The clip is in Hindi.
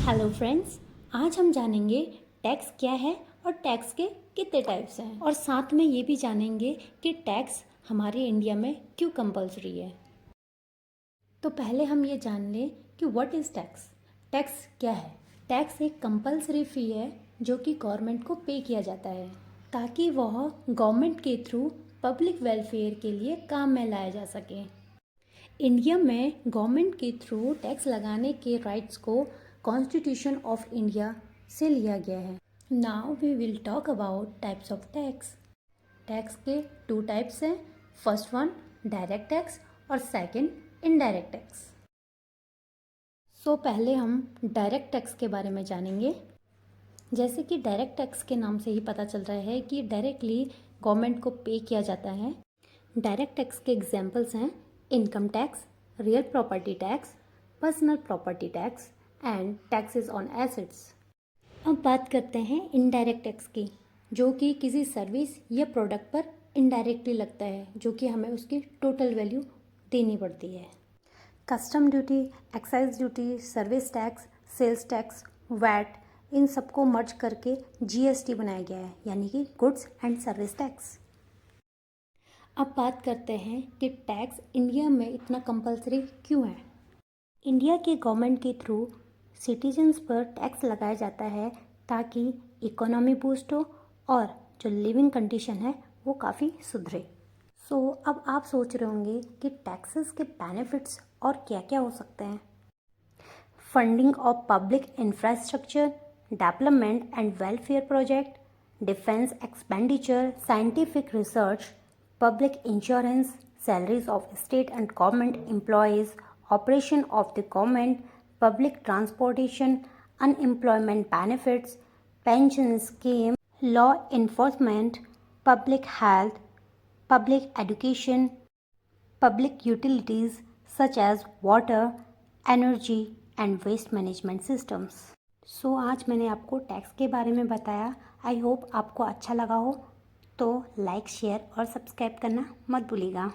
हेलो फ्रेंड्स, आज हम जानेंगे टैक्स क्या है और टैक्स के कितने टाइप्स हैं और साथ में ये भी जानेंगे कि टैक्स हमारे इंडिया में क्यों कंपलसरी है। तो पहले हम ये जान लें कि व्हाट इज़ टैक्स। टैक्स क्या है? टैक्स एक कंपलसरी फ़ी है जो कि गवर्नमेंट को पे किया जाता है ताकि वह गवर्नमेंट के थ्रू पब्लिक वेलफेयर के लिए काम में लाया जा सके। इंडिया में गवर्नमेंट के थ्रू टैक्स लगाने के राइट्स को कॉन्स्टिट्यूशन ऑफ इंडिया से लिया गया है। Now we will talk about types of tax. Tax के 2 टाइप्स हैं। फर्स्ट वन डायरेक्ट टैक्स और सेकंड इनडायरेक्ट टैक्स। सो पहले हम डायरेक्ट टैक्स के बारे में जानेंगे। जैसे कि डायरेक्ट टैक्स के नाम से ही पता चल रहा है कि डायरेक्टली गवर्नमेंट को पे किया जाता है। डायरेक्ट टैक्स के एग्जाम्पल्स हैं income tax, real property tax, personal property tax and taxes on assets. अब बात करते हैं इनडायरेक्ट टैक्स की, जो कि किसी सर्विस या प्रोडक्ट पर इनडायरेक्टली लगता है, जो कि हमें उसकी टोटल वैल्यू देनी पड़ती है। Custom duty, excise duty, service tax, sales tax, VAT, इन सबको मर्ज करके जीएसटी बनाया गया है, यानी कि गुड्स एंड सर्विस टैक्स। अब बात करते हैं कि टैक्स इंडिया में इतना कंपलसरी क्यों है। इंडिया के गवर्नमेंट के थ्रू सिटीजन्स पर टैक्स लगाया जाता है ताकि इकोनॉमी बूस्ट हो और जो लिविंग कंडीशन है वो काफ़ी सुधरे। सो अब आप सोच रहे होंगे कि टैक्सेस के बेनिफिट्स और क्या क्या हो सकते हैं। Funding of public infrastructure, development and welfare project, defence expenditure, scientific research, public insurance, salaries of state and government employees, operation of the government, public transportation, unemployment benefits, pension scheme, law enforcement, public health, public education, public utilities such as water, energy and waste management systems. सो आज मैंने आपको टैक्स के बारे में बताया। आई होप आपको अच्छा लगा हो। तो लाइक, शेयर और सब्सक्राइब करना मत भूलिएगा।